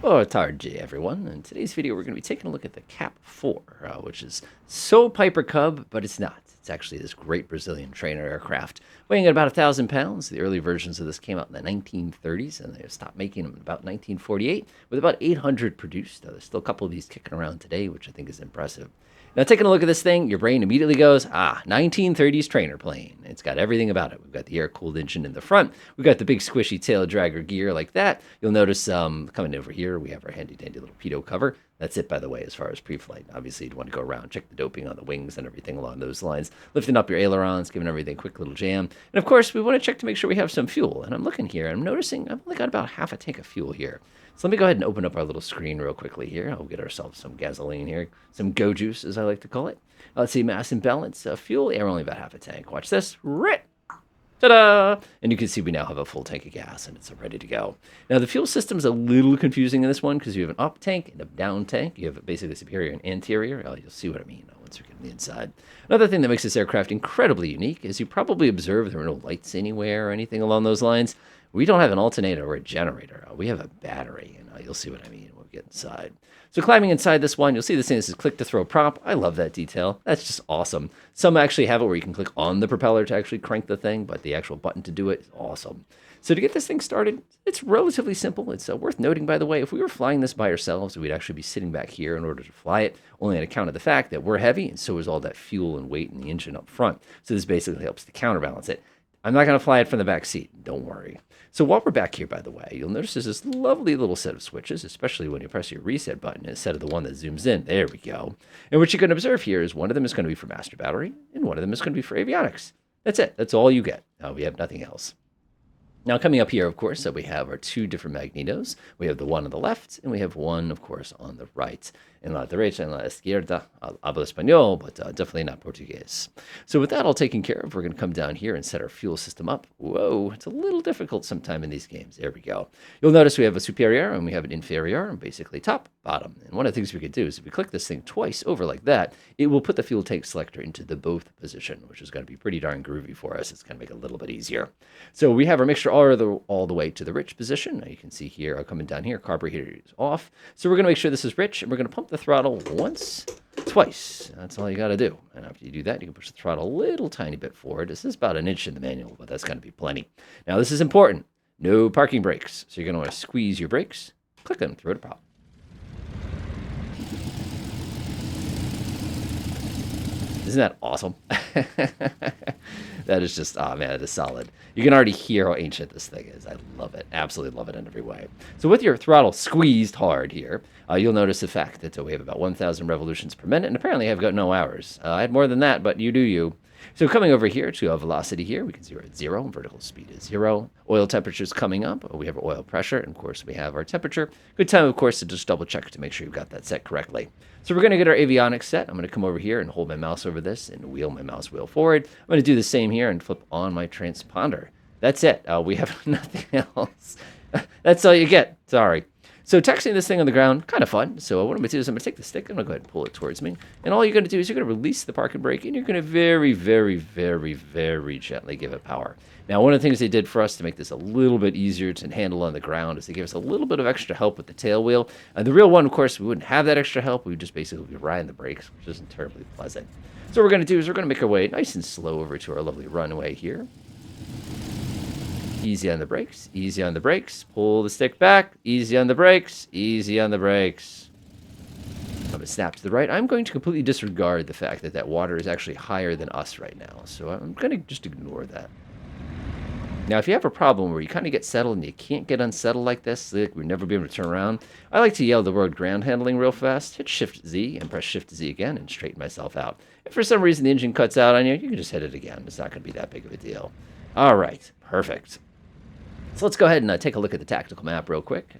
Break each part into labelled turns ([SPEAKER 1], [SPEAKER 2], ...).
[SPEAKER 1] Oh, tarde, everyone. In today's video, we're going to be taking a look at the CAP-4, which is so Piper Cub, but it's not. It's actually this great Brazilian trainer aircraft, weighing at about 1,000 pounds. The early versions of this came out in the 1930s, and they stopped making them in about 1948, with about 800 produced. There's still a couple of these kicking around today, which I think is impressive. Now, taking a look at this thing, your brain immediately goes, 1930s trainer plane. It's got everything about it. We've got the air-cooled engine in the front. We've got the big squishy tail dragger gear like that. You'll notice coming over here, we have our handy-dandy little pitot cover. That's it, by the way, as far as pre-flight. Obviously, you'd want to go around, check the doping on the wings and everything along those lines, lifting up your ailerons, giving everything a quick little jam. And, of course, we want to check to make sure we have some fuel. And I'm looking here, and I'm noticing I've only got about half a tank of fuel here. So let me go ahead and open up our little screen real quickly here. I'll get ourselves some gasoline here, some go juice, as I like to call it. Let's see, mass and balance. Fuel, air only about half a tank. Watch this. Rit! Ta-da! And you can see we now have a full tank of gas, and it's ready to go. Now, the fuel system is a little confusing in this one because you have an up tank and a down tank. You have basically superior and anterior. You'll see what I mean once we get on the inside. Another thing that makes this aircraft incredibly unique is you probably observe there are no lights anywhere or anything along those lines. We don't have an alternator or a generator. We have a battery, and you'll see what I mean when we get inside. So climbing inside this one, you'll see this thing says click to throw prop. I love that detail. That's just awesome. Some actually have it where you can click on the propeller to actually crank the thing, but the actual button to do it is awesome. So to get this thing started, it's relatively simple. It's worth noting, by the way, if we were flying this by ourselves, we'd actually be sitting back here in order to fly it, only on account of the fact that we're heavy, and so is all that fuel and weight in the engine up front. So this basically helps to counterbalance it. I'm not going to fly it from the back seat. Don't worry. So while we're back here, by the way, you'll notice there's this lovely little set of switches, especially when you press your reset button instead of the one that zooms in. There we go. And what you can observe here is one of them is going to be for master battery, and one of them is going to be for avionics. That's it. That's all you get. We have nothing else. Now, coming up here, of course, we have our two different magnetos. We have the one on the left, and we have one, of course, on the right. En la derecha, en la izquierda, hablo español, but definitely not Portuguese. So with that all taken care of, we're going to come down here and set our fuel system up. Whoa, it's a little difficult sometime in these games. There we go. You'll notice we have a superior and we have an inferior, and basically top, bottom. And one of the things we could do is if we click this thing twice over like that, it will put the fuel tank selector into the both position, which is going to be pretty darn groovy for us. It's going to make it a little bit easier. So we have our mixture all the way to the rich position. Now you can see here, coming down here, carburetor is off. So we're going to make sure this is rich, and we're going to pump the throttle once, twice. That's all you got to do. And after you do that, you can push the throttle a little tiny bit forward. This is about an inch in the manual, but that's going to be plenty. Now this is important. No parking brakes. So you're going to want to squeeze your brakes, click them, throw it prop. Isn't that awesome? That is just, oh man, it is solid. You can already hear how ancient this thing is. I love it. Absolutely love it in every way. So with your throttle squeezed hard here, you'll notice the fact that we have about 1,000 revolutions per minute, and apparently I've got no hours. I had more than that, but you do you. So coming over here to velocity here, we can see we're at 0. Vertical speed is 0. Oil temperature is coming up. We have our oil pressure, and of course we have our temperature. Good time, of course, to just double check to make sure you've got that set correctly. So we're going to get our avionics set. I'm going to come over here and hold my mouse over this and wheel my mouse wheel forward. I'm going to do the same here and flip on my transponder. That's it. We have nothing else. That's all you get. Sorry. So taxiing this thing on the ground, kind of fun. So what I'm going to do is I'm going to take the stick, I'm going to go ahead and pull it towards me. And all you're going to do is you're going to release the park and brake, and you're going to very, very, very, very gently give it power. Now, one of the things they did for us to make this a little bit easier to handle on the ground is they gave us a little bit of extra help with the tail wheel. And the real one, of course, we wouldn't have that extra help. We would just basically be riding the brakes, which isn't terribly pleasant. So what we're going to do is we're going to make our way nice and slow over to our lovely runway here. Easy on the brakes, easy on the brakes. Pull the stick back, easy on the brakes, easy on the brakes. I'm going to snap to the right. I'm going to completely disregard the fact that that water is actually higher than us right now. So I'm going to just ignore that. Now, if you have a problem where you kind of get settled and you can't get unsettled like this, like we'd never be able to turn around, I like to yell the word ground handling real fast, hit Shift-Z, and press Shift-Z again, and straighten myself out. If for some reason the engine cuts out on you, you can just hit it again. It's not going to be that big of a deal. All right, perfect. So let's go ahead and take a look at the tactical map real quick.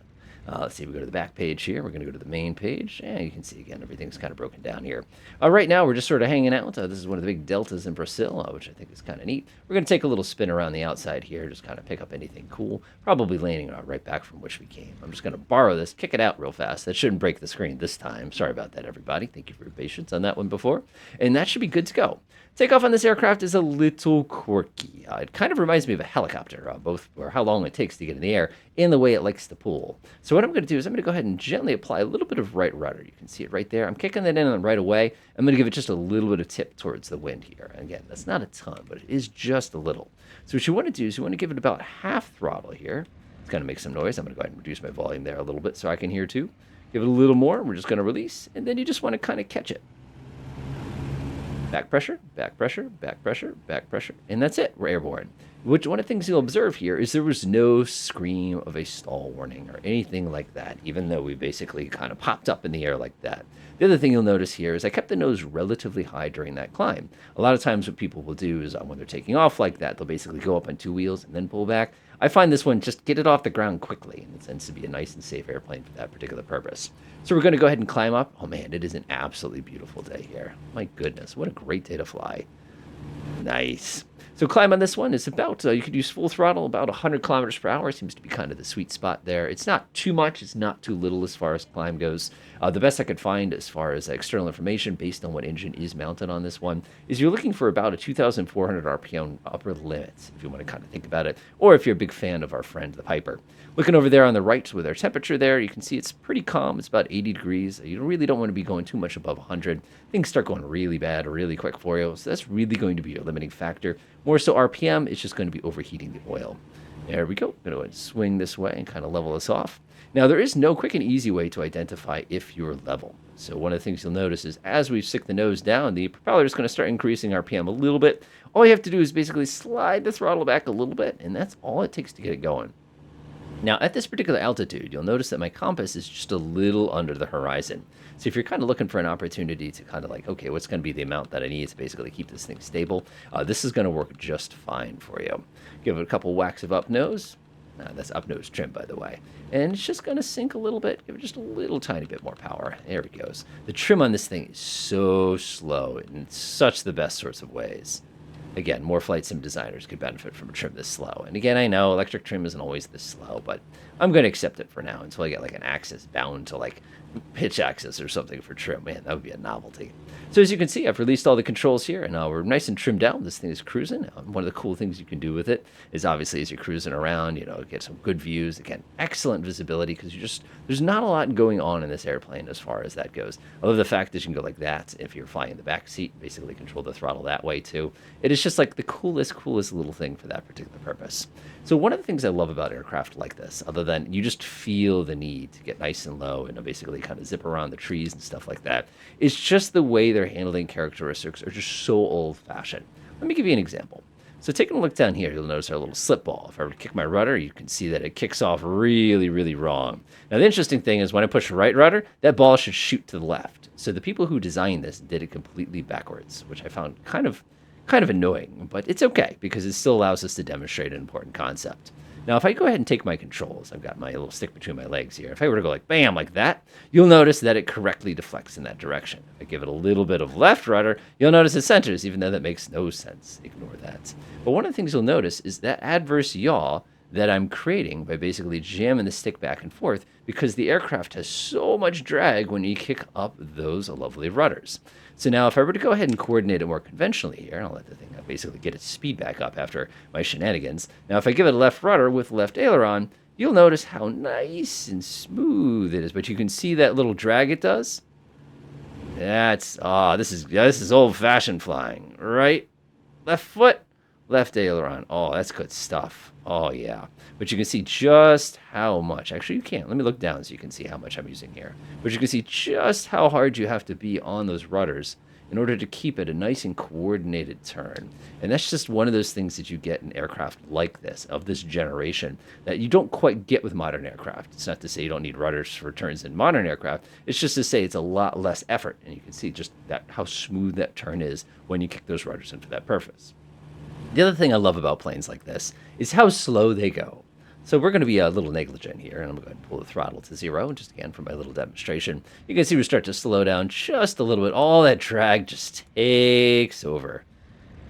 [SPEAKER 1] Let's see, we go to the back page here. We're going to go to the main page. And you can see, again, everything's kind of broken down here. Right now, we're just sort of hanging out. This is one of the big deltas in Brazil, which I think is kind of neat. We're going to take a little spin around the outside here, just kind of pick up anything cool, probably landing right back from which we came. I'm just going to borrow this, kick it out real fast. That shouldn't break the screen this time. Sorry about that, everybody. Thank you for your patience on that one before. And that should be good to go. Takeoff on this aircraft is a little quirky. It kind of reminds me of a helicopter, both for how long it takes to get in the air and the way it likes to pull. So what I'm going to do is I'm going to go ahead and gently apply a little bit of right rudder. You can see it right there. I'm kicking that in right away. I'm going to give it just a little bit of tip towards the wind here. And again, that's not a ton, but it is just a little. So what you want to do is you want to give it about half throttle here. It's going to make some noise. I'm going to go ahead and reduce my volume there a little bit so I can hear too. Give it a little more. We're just going to release, and then you just want to kind of catch it. Back pressure, back pressure, back pressure, back pressure, and that's it. We're airborne. Which one of the things you'll observe here is there was no scream of a stall warning or anything like that, even though we basically kind of popped up in the air like that. The other thing you'll notice here is I kept the nose relatively high during that climb. A lot of times what people will do is when they're taking off like that, they'll basically go up on two wheels and then pull back. I find this one, just get it off the ground quickly, and it tends to be a nice and safe airplane for that particular purpose. So we're going to go ahead and climb up. Oh man, it is an absolutely beautiful day here. My goodness, what a great day to fly. Nice. So climb on this one is about, you could use full throttle, about 100 kilometers per hour. Seems to be kind of the sweet spot there. It's not too much. It's not too little as far as climb goes. The best I could find as far as external information based on what engine is mounted on this one is you're looking for about a 2,400 RPM upper limit, if you want to kind of think about it, or if you're a big fan of our friend, the Piper. Looking over there on the right with our temperature there, you can see it's pretty calm. It's about 80 degrees. You really don't want to be going too much above 100. Things start going really bad or really quick for you, so that's really going to be your limiting factor. More so RPM, it's just going to be overheating the oil. There we go. I'm going to swing this way and kind of level this off. Now, there is no quick and easy way to identify if you're level. So one of the things you'll notice is as we stick the nose down, the propeller is going to start increasing RPM a little bit. All you have to do is basically slide the throttle back a little bit, and that's all it takes to get it going. Now, at this particular altitude, you'll notice that my compass is just a little under the horizon. So if you're kind of looking for an opportunity to kind of like, okay, what's going to be the amount that I need to basically keep this thing stable, this is going to work just fine for you. Give it a couple whacks of up nose. That's up nose trim, by the way. And it's just going to sink a little bit. Give it just a little tiny bit more power. There it goes. The trim on this thing is so slow in such the best sorts of ways. Again, more flight sim designers could benefit from a trim this slow. And again, I know electric trim isn't always this slow, but I'm going to accept it for now until I get like an axis bound to like pitch axis or something for trim. Man, that would be a novelty. So as you can see, I've released all the controls here, and we're nice and trimmed down. This thing is cruising. One of the cool things you can do with it is obviously as you're cruising around, get some good views. Again, excellent visibility because there's not a lot going on in this airplane as far as that goes. I love the fact that you can go like that if you're flying in the back seat, basically control the throttle that way too. It is just like the coolest little thing for that particular purpose. So one of the things I love about aircraft like this, other than you just feel the need to get nice and low and basically kind of zip around the trees and stuff like that, is just the way their handling characteristics are just so old-fashioned. Let me give you an example. So taking a look down here, you'll notice our little slip ball. If I were to kick my rudder, you can see that it kicks off really, really wrong. Now, the interesting thing is when I push the right rudder, that ball should shoot to the left. So the people who designed this did it completely backwards, which I found kind of annoying, but it's okay because it still allows us to demonstrate an important concept. Now, if I go ahead and take my controls, I've got my little stick between my legs here. If I were to go like bam, like that, you'll notice that it correctly deflects in that direction. If I give it a little bit of left rudder, you'll notice it centers, even though that makes no sense. Ignore that. But one of the things you'll notice is that adverse yaw that I'm creating by basically jamming the stick back and forth because the aircraft has so much drag when you kick up those lovely rudders. So now if I were to go ahead and coordinate it more conventionally here, I'll let the thing basically get its speed back up after my shenanigans. Now if I give it a left rudder with left aileron, you'll notice how nice and smooth it is. But you can see that little drag it does. This is old-fashioned flying. Right, left foot, left aileron. Oh, that's good stuff. Oh, yeah. But you can see just how much. Actually, you can't. Let me look down so you can see how much I'm using here. But you can see just how hard you have to be on those rudders in order to keep it a nice and coordinated turn. And that's just one of those things that you get in aircraft like this, of this generation, that you don't quite get with modern aircraft. It's not to say you don't need rudders for turns in modern aircraft. It's just to say it's a lot less effort. And you can see just that how smooth that turn is when you kick those rudders in for that purpose. The other thing I love about planes like this is how slow they go. So we're going to be a little negligent here, and I'm going to pull the throttle to 0, just again for my little demonstration. You can see we start to slow down just a little bit. All that drag just takes over.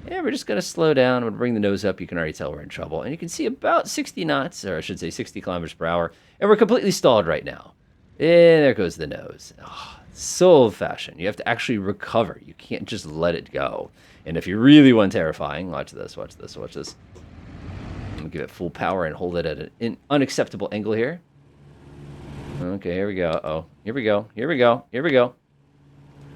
[SPEAKER 1] And we're just going to slow down. I'm going to bring the nose up. You can already tell we're in trouble. And you can see about 60 knots, or I should say 60 kilometers per hour, and we're completely stalled right now. And there goes the nose. Oh, so old-fashioned. You have to actually recover. You can't just let it go. And if you really want terrifying, watch this, watch this, watch this. I'm going to give it full power and hold it at an unacceptable angle here. Okay, here we go. Uh-oh. Here we go. Here we go. Here we go.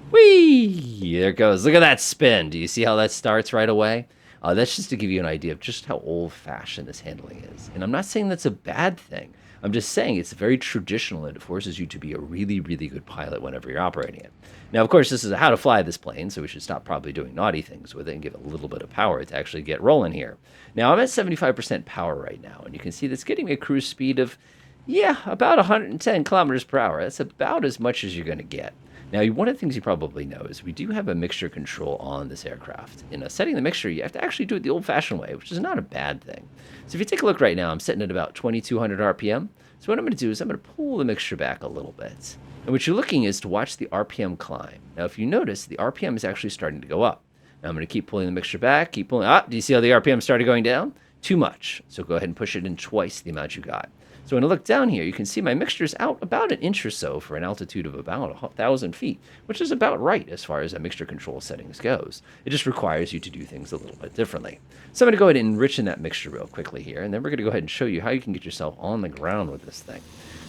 [SPEAKER 1] Whee! There it goes. Look at that spin. Do you see how that starts right away? That's just to give you an idea of just how old-fashioned this handling is. And I'm not saying that's a bad thing. I'm just saying it's very traditional and it forces you to be a really, really good pilot whenever you're operating it. Now, of course, this is how to fly this plane, so we should stop probably doing naughty things with it and give it a little bit of power to actually get rolling here. Now, I'm at 75% power right now, and you can see that's getting me a cruise speed of, yeah, about 110 kilometers per hour. That's about as much as you're going to get. Now, one of the things you probably know is we do have a mixture control on this aircraft. In setting the mixture, you have to actually do it the old-fashioned way, which is not a bad thing. So if you take a look right now, I'm sitting at about 2,200 RPM. So what I'm going to do is I'm going to pull the mixture back a little bit. And what you're looking is to watch the RPM climb. Now, if you notice, the RPM is actually starting to go up. Now, I'm going to keep pulling the mixture back, keep pulling. Do you see how the RPM started going down? Too much. So go ahead and push it in twice the amount you got. So when I look down here, you can see my mixture is out about an inch or so for an altitude of about 1,000 feet, which is about right as far as that mixture control settings goes. It just requires you to do things a little bit differently. So I'm going to go ahead and enrich in that mixture real quickly here, and then we're going to go ahead and show you how you can get yourself on the ground with this thing.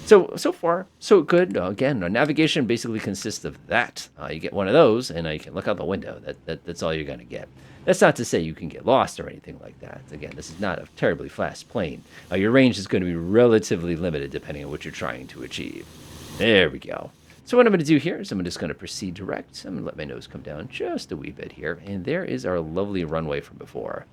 [SPEAKER 1] So far, so good. Again, navigation basically consists of that. You get one of those, and you can look out the window. That's all you're going to get. That's not to say you can get lost or anything like that. Again, this is not a terribly fast plane. Your range is going to be relatively limited depending on what you're trying to achieve. There we go. So what I'm going to do here is I'm just going to proceed direct. I'm going to let my nose come down just a wee bit here. And there is our lovely runway from before.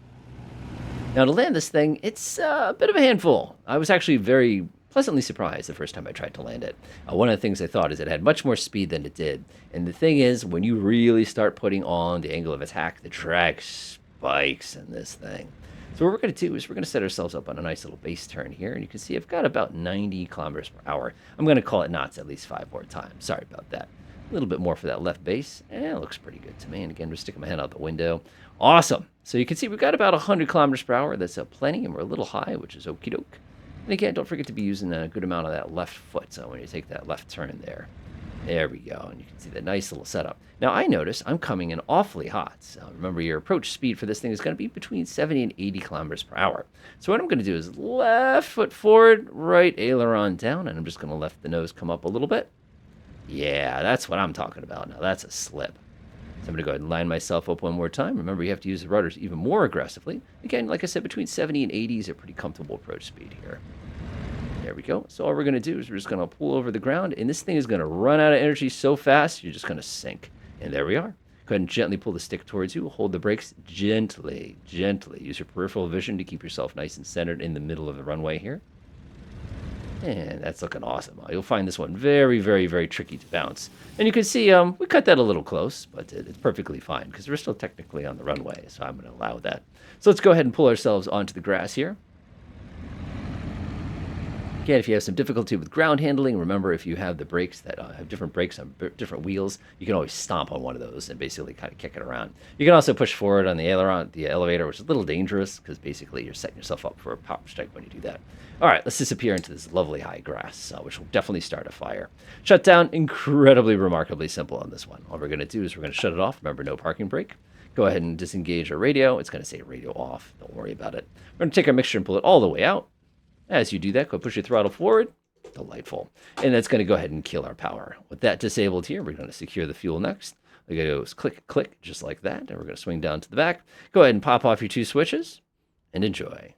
[SPEAKER 1] Now, to land this thing, it's a bit of a handful. I was actually very pleasantly surprised the first time I tried to land it. One of the things I thought is it had much more speed than it did. And the thing is, when you really start putting on the angle of attack, the drag spikes in this thing. So what we're going to do is we're going to set ourselves up on a nice little base turn here. And you can see I've got about 90 kilometers per hour. I'm going to call it knots at least 5 more times. Sorry about that. A little bit more for that left base. It looks pretty good to me. And again, we're sticking my head out the window. Awesome. So you can see we've got about 100 kilometers per hour. That's plenty, and we're a little high, which is okie doke. And again, don't forget to be using a good amount of that left foot. So when you take that left turn there, there we go. And you can see that nice little setup. Now, I notice I'm coming in awfully hot. So remember, your approach speed for this thing is going to be between 70 and 80 kilometers per hour. So what I'm going to do is left foot forward, right aileron down, and I'm just going to let the nose come up a little bit. Yeah, that's what I'm talking about. Now, that's a slip. So I'm going to go ahead and line myself up one more time. Remember, you have to use the rudders even more aggressively. Again, like I said, between 70 and 80 is a pretty comfortable approach speed here. There we go. So all we're going to do is we're just going to pull over the ground, and this thing is going to run out of energy so fast, you're just going to sink. And there we are. Go ahead and gently pull the stick towards you. Hold the brakes gently, gently. Use your peripheral vision to keep yourself nice and centered in the middle of the runway here. And that's looking awesome. You'll find this one very, very, very tricky to bounce. And you can see we cut that a little close, but it's perfectly fine because we're still technically on the runway, so I'm going to allow that. So let's go ahead and pull ourselves onto the grass here. Again, if you have some difficulty with ground handling, remember if you have the brakes that have different brakes on different wheels, you can always stomp on one of those and basically kind of kick it around. You can also push forward on the aileron, the elevator, which is a little dangerous because basically you're setting yourself up for a pop strike when you do that. All right, let's disappear into this lovely high grass, which will definitely start a fire. Shutdown, incredibly, remarkably simple on this one. All we're going to do is we're going to shut it off. Remember, no parking brake. Go ahead and disengage our radio. It's going to say radio off. Don't worry about it. We're going to take our mixture and pull it all the way out. As you do that, go push your throttle forward. Delightful. And that's going to go ahead and kill our power. With that disabled here, we're going to secure the fuel next. We're going to go click, click, just like that. And we're going to swing down to the back. Go ahead and pop off your 2 switches and enjoy.